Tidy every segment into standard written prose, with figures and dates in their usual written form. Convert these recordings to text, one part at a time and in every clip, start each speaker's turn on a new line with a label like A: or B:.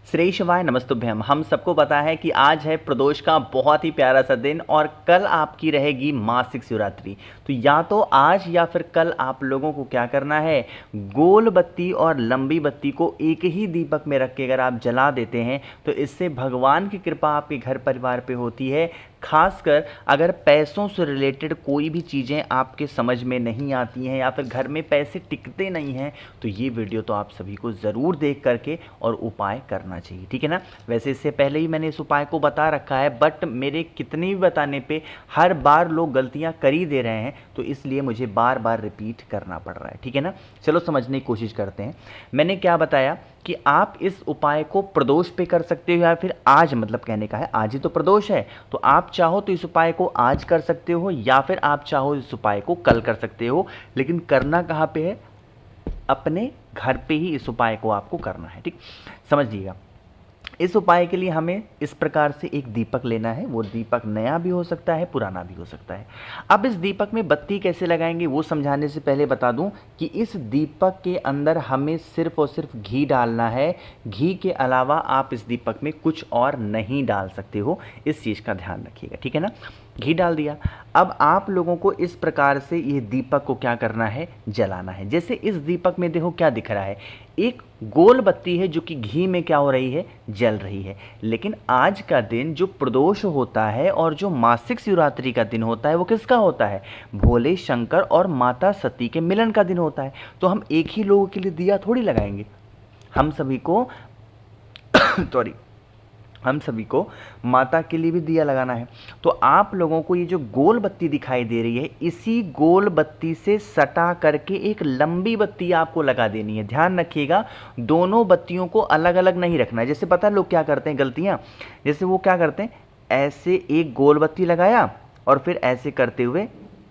A: श्री शिवाय नमस्तुभ्यम। हम सबको पता है कि आज है प्रदोष का बहुत ही प्यारा सा दिन और कल आपकी रहेगी मासिक शिवरात्रि। तो या तो आज या फिर कल आप लोगों को क्या करना है, गोल बत्ती और लंबी बत्ती को एक ही दीपक में रख के अगर आप जला देते हैं तो इससे भगवान की कृपा आपके घर परिवार पे होती है। खासकर अगर पैसों से रिलेटेड कोई भी चीज़ें आपके समझ में नहीं आती हैं या फिर घर में पैसे टिकते नहीं हैं तो ये वीडियो तो आप सभी को ज़रूर देख करके और उपाय करना चाहिए, ठीक है ना। वैसे इससे पहले ही मैंने इस उपाय को बता रखा है, बट मेरे कितने भी बताने पे हर बार लोग गलतियां कर ही दे रहे हैं, तो इसलिए मुझे बार बार रिपीट करना पड़ रहा है, ठीक है ना। चलो समझने की कोशिश करते हैं। मैंने क्या बताया कि आप इस उपाय को प्रदोष पे कर सकते हो या फिर आज, मतलब कहने का है आज ही तो प्रदोष है, तो आप चाहो तो इस उपाय को आज कर सकते हो या फिर आप चाहो इस उपाय को कल कर सकते हो। लेकिन करना कहाँ पे है, अपने घर पे ही इस उपाय को आपको करना है, ठीक। समझ लीजिएगा, इस उपाय के लिए हमें इस प्रकार से एक दीपक लेना है। वो दीपक नया भी हो सकता है, पुराना भी हो सकता है। अब इस दीपक में बत्ती कैसे लगाएंगे वो समझाने से पहले बता दूं कि इस दीपक के अंदर हमें सिर्फ और सिर्फ घी डालना है। घी के अलावा आप इस दीपक में कुछ और नहीं डाल सकते हो, इस चीज़ का ध्यान रखिएगा, ठीक है ना। घी डाल दिया। अब आप लोगों को इस प्रकार से ये दीपक को क्या करना है, जलाना है। जैसे इस दीपक में देखो क्या दिख रहा है, एक गोल बत्ती है जो कि घी में क्या हो रही है, जल रही है। लेकिन आज का दिन जो प्रदोष होता है और जो मासिक शिवरात्रि का दिन होता है वो किसका होता है, भोले शंकर और माता सती के मिलन का दिन होता है। तो हम एक ही लोगों के लिए दिया थोड़ी लगाएंगे, हम सभी को सॉरी हम सभी को माता के लिए भी दिया लगाना है। तो आप लोगों को ये जो गोल बत्ती दिखाई दे रही है, इसी गोल बत्ती से सटा करके एक लंबी बत्ती आपको लगा देनी है। ध्यान रखिएगा, दोनों बत्तियों को अलग अलग नहीं रखना है। जैसे पता है लोग क्या करते हैं गलतियां, जैसे वो क्या करते हैं, ऐसे एक गोल बत्ती लगाया और फिर ऐसे करते हुए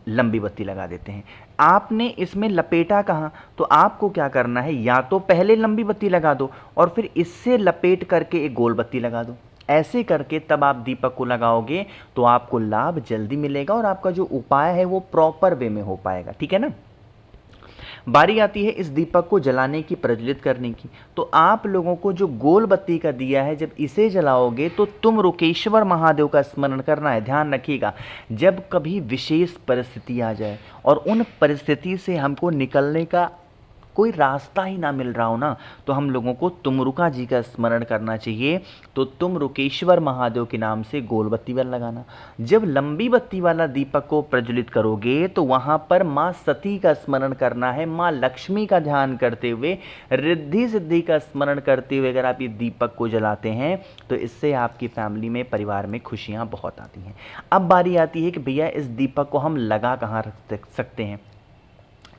A: लंबी बत्ती लगा देते हैं। आपने इसमें लपेटा कहाँ, तो आपको क्या करना है, या तो पहले लंबी बत्ती लगा दो और फिर इससे लपेट करके एक गोल बत्ती लगा दो। ऐसे करके तब आप दीपक को लगाओगे तो आपको लाभ जल्दी मिलेगा और आपका जो उपाय है वो प्रॉपर वे में हो पाएगा, ठीक है ना। बारी आती है इस दीपक को जलाने की, प्रज्वलित करने की। तो आप लोगों को जो गोल बत्ती का दिया है, जब इसे जलाओगे तो तुम रुकेश्वर महादेव का स्मरण करना है। ध्यान रखिएगा, जब कभी विशेष परिस्थिति आ जाए और उन परिस्थिति से हमको निकलने का कोई रास्ता ही ना मिल रहा हो ना, तो हम लोगों को तुमरुका जी का स्मरण करना चाहिए। तो तुम रुकेश्वर महादेव के नाम से गोल बत्ती वाला लगाना। जब लंबी बत्ती वाला दीपक को प्रज्वलित करोगे तो वहां पर माँ सती का स्मरण करना है, माँ लक्ष्मी का ध्यान करते हुए, रिद्धि सिद्धि का स्मरण करते हुए अगर आप ये दीपक को जलाते हैं तो इससे आपकी फैमिली में, परिवार में खुशियाँ बहुत आती हैं। अब बारी आती है कि भैया इस दीपक को हम लगा कहाँ रख सकते हैं।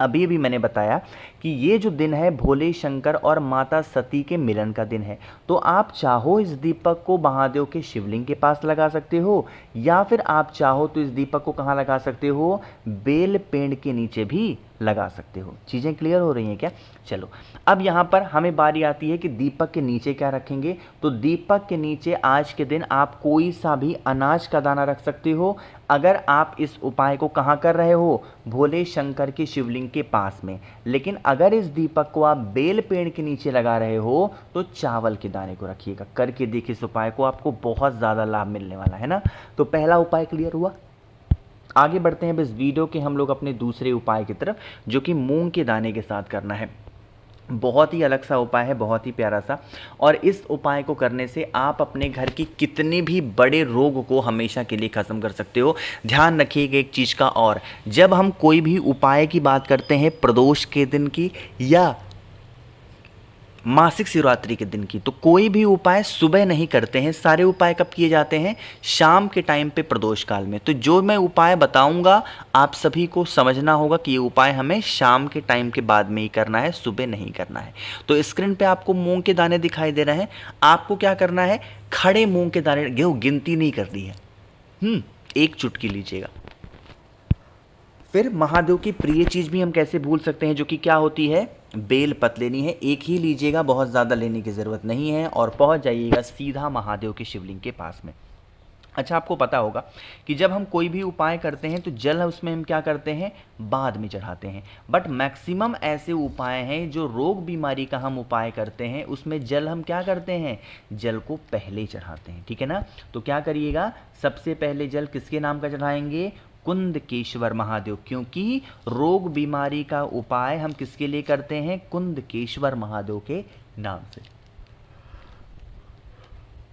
A: अभी भी मैंने बताया कि ये जो दिन है भोले शंकर और माता सती के मिलन का दिन है। तो आप चाहो इस दीपक को महादेव के शिवलिंग के पास लगा सकते हो, या फिर आप चाहो तो इस दीपक को कहाँ लगा सकते हो, बेल पेड़ के नीचे भी लगा सकते हो। चीज़ें क्लियर हो रही हैं क्या। चलो अब यहाँ पर हमें बारी आती है कि दीपक के नीचे क्या रखेंगे। तो दीपक के नीचे आज के दिन आप कोई सा भी अनाज का दाना रख सकते हो। अगर आप इस उपाय को कहाँ कर रहे हो, भोले शंकर के शिवलिंग के पास में। लेकिन अगर इस दीपक को आप बेल पेड़ के नीचे लगा रहे हो तो चावल के दाने को रखिएगा। करके देखिए इस उपाय को, आपको बहुत ज़्यादा लाभ मिलने वाला है ना। तो पहला उपाय क्लियर हुआ। आगे बढ़ते हैं इस वीडियो के हम लोग अपने दूसरे उपाय की तरफ, जो कि मूंग के दाने के साथ करना है। बहुत ही अलग सा उपाय है, बहुत ही प्यारा सा। और इस उपाय को करने से आप अपने घर की कितने भी बड़े रोग को हमेशा के लिए ख़त्म कर सकते हो। ध्यान रखिएगा एक चीज़ का, और जब हम कोई भी उपाय की बात करते हैं प्रदोष के दिन की या मासिक शिवरात्रि के दिन की, तो कोई भी उपाय सुबह नहीं करते हैं। सारे उपाय कब किए जाते हैं, शाम के टाइम पे प्रदोष काल में। तो जो मैं उपाय बताऊंगा आप सभी को समझना होगा कि ये उपाय हमें शाम के टाइम के बाद में ही करना है, सुबह नहीं करना है। तो स्क्रीन पे आपको मूंग के दाने दिखाई दे रहे हैं। आपको क्या करना है, खड़े मूंग के दाने, गेहूँ गिनती नहीं करनी है, एक चुटकी लीजिएगा। फिर महादेव की प्रिय चीज़ भी हम कैसे भूल सकते हैं, जो कि क्या होती है, बेल पत्र लेनी है। एक ही लीजिएगा, बहुत ज़्यादा लेने की ज़रूरत नहीं है, और पहुंच जाइएगा सीधा महादेव के शिवलिंग के पास में। अच्छा, आपको पता होगा कि जब हम कोई भी उपाय करते हैं तो जल उसमें हम क्या करते हैं, बाद में चढ़ाते हैं। बट मैक्सिमम ऐसे उपाय हैं जो रोग बीमारी का हम उपाय करते हैं उसमें जल हम क्या करते हैं, जल को पहले चढ़ाते हैं। ठीक है ना। तो क्या करिएगा, सबसे पहले जल किसके नाम का चढ़ाएंगे, कुंदकेश्वर महादेव, क्योंकि रोग बीमारी का उपाय हम किसके लिए करते हैं, कुंदकेश्वर महादेव के नाम से।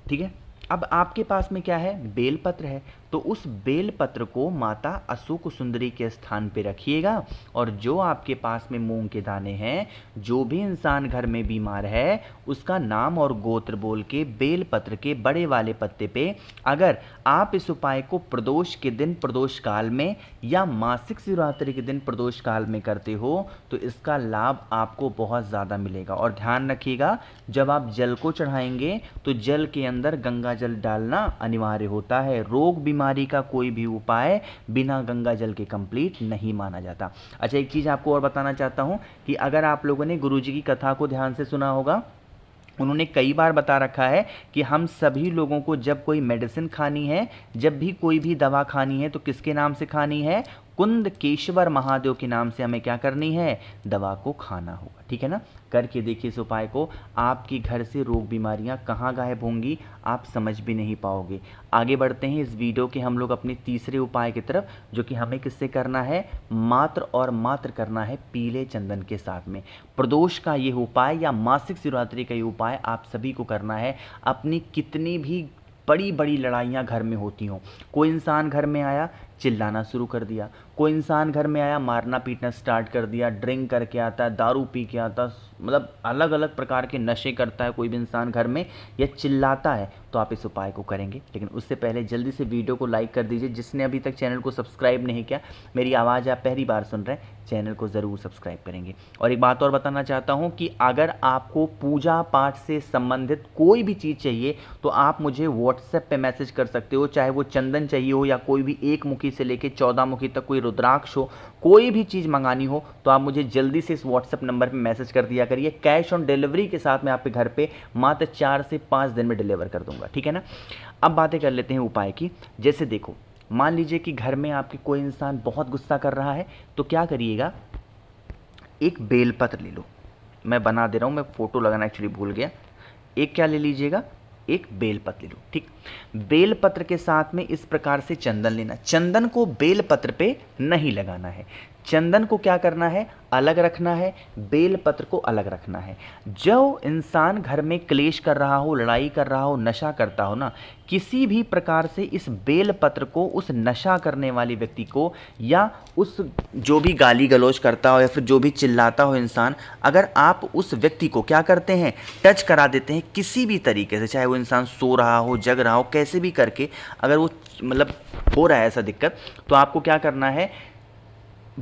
A: ठीक है। अब आपके पास में क्या है, बेलपत्र है, तो उस बेलपत्र को माता अशोक सुंदरी के स्थान पे रखिएगा। और जो आपके पास में मूंग के दाने हैं, जो भी इंसान घर में बीमार है उसका नाम और गोत्र बोल के बेलपत्र के बड़े वाले पत्ते पे अगर आप इस उपाय को प्रदोष के दिन प्रदोष काल में या मासिक शिवरात्रि के दिन प्रदोष काल में करते हो तो इसका लाभ आपको बहुत ज़्यादा मिलेगा। और ध्यान रखिएगा, जब आप जल को चढ़ाएंगे तो जल के अंदर गंगा जल डालना अनिवार्य होता है। रोग बीमारी का कोई भी उपाय बिना गंगा जल के कंप्लीट नहीं माना जाता। अच्छा, एक चीज़ आपको और बताना चाहता हूँ कि अगर आप लोगों ने गुरुजी की कथा को ध्यान से सुना होगा, उन्होंने कई बार बता रखा है कि हम सभी लोगों को जब कोई मेडिसिन खानी है, जब भी कोई भी दवा खानी है तो किसके नाम से खानी है, कुंदकेश्वर महादेव के नाम से हमें क्या करनी है, दवा को खाना होगा। ठीक है ना। करके देखिए इस उपाय को, आपके घर से रोग बीमारियां कहाँ गायब होंगी आप समझ भी नहीं पाओगे। आगे बढ़ते हैं इस वीडियो के हम लोग अपने तीसरे उपाय की तरफ, जो कि हमें किससे करना है, मात्र और मात्र करना है पीले चंदन के साथ में। प्रदोष का ये उपाय या मासिक शिवरात्रि का ये उपाय आप सभी को करना है। अपनी कितनी भी बड़ी बड़ी लड़ाइयाँ घर में होती हों, कोई इंसान घर में आया चिल्लाना शुरू कर दिया, कोई इंसान घर में आया मारना पीटना स्टार्ट कर दिया, ड्रिंक करके आता है, दारू पी के आता, मतलब अलग अलग प्रकार के नशे करता है कोई भी इंसान घर में या चिल्लाता है, तो आप इस उपाय को करेंगे। लेकिन उससे पहले जल्दी से वीडियो को लाइक कर दीजिए। जिसने अभी तक चैनल को सब्सक्राइब नहीं किया, मेरी आवाज़ आप पहली बार सुन रहे हैं, चैनल को ज़रूर सब्सक्राइब करेंगे। और एक बात और बताना चाहता हूँ कि अगर आपको पूजा पाठ से संबंधित कोई भी चीज़ चाहिए तो आप मुझे व्हाट्सएप पे मैसेज कर सकते हो, चाहे वो चंदन चाहिए हो या कोई भी 1 मुखी से लेके 14 मुखी तक कोई रुद्राक्ष हो, कोई भी चीज़ मंगानी हो तो आप मुझे जल्दी से इस व्हाट्सएप नंबर पे मैसेज कर दिया करिए। कैश ऑन डिलीवरी के साथ मैं आपके घर पे मात्र 4 से 5 दिन में डिलीवर कर दूंगा। ठीक है ना। अब बातें कर लेते हैं उपाय की। जैसे देखो, मान लीजिए कि घर में आपके कोई इंसान बहुत गुस्सा कर रहा है, तो क्या करिएगा, एक बेलपत्र ले लो। मैं बना दे रहा हूँ, मैं फोटो लगाना एक्चुअली भूल गया। एक क्या ले लीजिएगा, एक बेलपत्र ले लो। ठीक, बेलपत्र के साथ में इस प्रकार से चंदन लेना। चंदन को बेलपत्र पे नहीं लगाना है, चंदन को क्या करना है, अलग रखना है, बेलपत्र को अलग रखना है। जो इंसान घर में क्लेश कर रहा हो, लड़ाई कर रहा हो, नशा करता हो ना, किसी भी प्रकार से इस बेलपत्र को उस नशा करने वाले व्यक्ति को या उस जो भी गाली गलौज करता हो या फिर जो भी चिल्लाता हो इंसान, अगर आप उस व्यक्ति को क्या करते हैं, टच करा देते हैं किसी भी तरीके से, चाहे वो इंसान सो रहा हो, जग रहा हो, कैसे भी करके अगर वो मतलब हो रहा है ऐसा दिक्कत, तो आपको क्या करना है,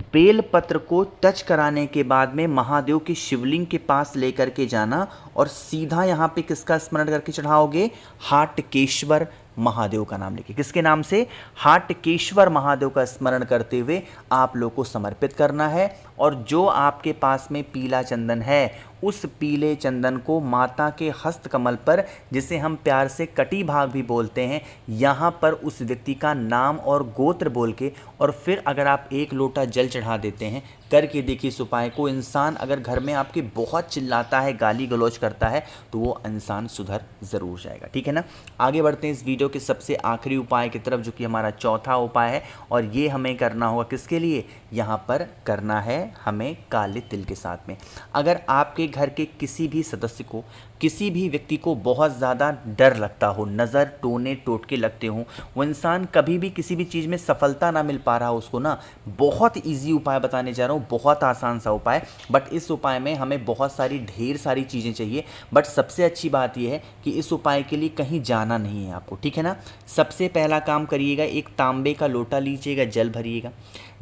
A: बेलपत्र को टच कराने के बाद में महादेव के शिवलिंग के पास लेकर के जाना और सीधा यहाँ पे किसका स्मरण करके चढ़ाओगे, हाटकेश्वर महादेव का नाम लेके। किसके नाम से, हाटकेश्वर महादेव का स्मरण करते हुए आप लोग को समर्पित करना है। और जो आपके पास में पीला चंदन है उस पीले चंदन को माता के हस्त कमल पर, जिसे हम प्यार से कटी भाग भी बोलते हैं, यहाँ पर उस व्यक्ति का नाम और गोत्र बोल के और फिर अगर आप 1 लोटा जल चढ़ा देते हैं, करके देखिए इस उपाय को। इंसान अगर घर में आपके बहुत चिल्लाता है, गाली गलौज करता है, तो वो इंसान सुधर ज़रूर जाएगा। ठीक है ना। आगे बढ़ते हैं इस वीडियो के सबसे आखिरी उपाय की तरफ, जो कि हमारा चौथा उपाय है। और ये हमें करना होगा किसके लिए, यहाँ पर करना है हमें काले तिल के साथ में। अगर आपके घर के किसी भी सदस्य को, किसी भी व्यक्ति को बहुत ज़्यादा डर लगता हो, नज़र टोने टोटके लगते हों, वो इंसान कभी भी किसी भी चीज़ में सफलता ना मिल पा रहा हो उसको ना, बहुत ईजी उपाय बताने जा रहा हूँ, बहुत आसान सा उपाय। बट इस उपाय में हमें बहुत सारी ढेर सारी चीज़ें चाहिए। बट सबसे अच्छी बात यह है कि इस उपाय के लिए कहीं जाना नहीं है आपको। ठीक है ना। सबसे पहला काम करिएगा, एक तांबे का लोटा लीजिएगा, जल भरिएगा,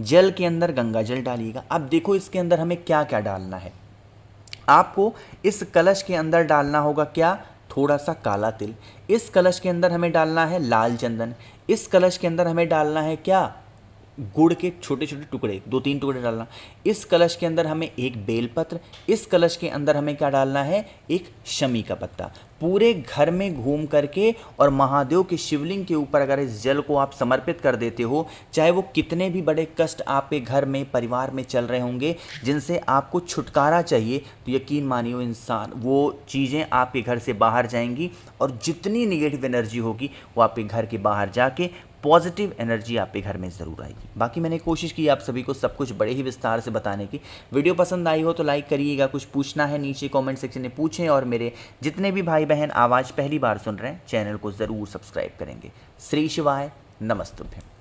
A: जल के अंदर गंगा जल डालिएगा। अब देखो इसके अंदर हमें क्या क्या डालना है। आपको इस कलश के अंदर डालना होगा क्या, थोड़ा सा काला तिल। इस कलश के अंदर हमें डालना है लाल चंदन। इस कलश के अंदर हमें डालना है क्या, गुड़ के छोटे छोटे टुकड़े, 2-3 टुकड़े डालना। इस कलश के अंदर हमें एक बेलपत्र, इस कलश के अंदर हमें क्या डालना है, एक शमी का पत्ता। पूरे घर में घूम करके और महादेव के शिवलिंग के ऊपर अगर इस जल को आप समर्पित कर देते हो, चाहे वो कितने भी बड़े कष्ट आपके घर में परिवार में चल रहे होंगे जिनसे आपको छुटकारा चाहिए, तो यकीन मानिए वो चीज़ें आपके घर से बाहर जाएंगी और जितनी निगेटिव एनर्जी होगी वो आपके घर के बाहर जाके पॉजिटिव एनर्जी आपके घर में ज़रूर आएगी। बाकी मैंने कोशिश की आप सभी को सब कुछ बड़े ही विस्तार से बताने की। वीडियो पसंद आई हो तो लाइक करिएगा, कुछ पूछना है नीचे कमेंट सेक्शन में पूछें, और मेरे जितने भी भाई बहन आवाज़ पहली बार सुन रहे हैं चैनल को ज़रूर सब्सक्राइब करेंगे। श्री शिवाय, नमस्तुभ्यं।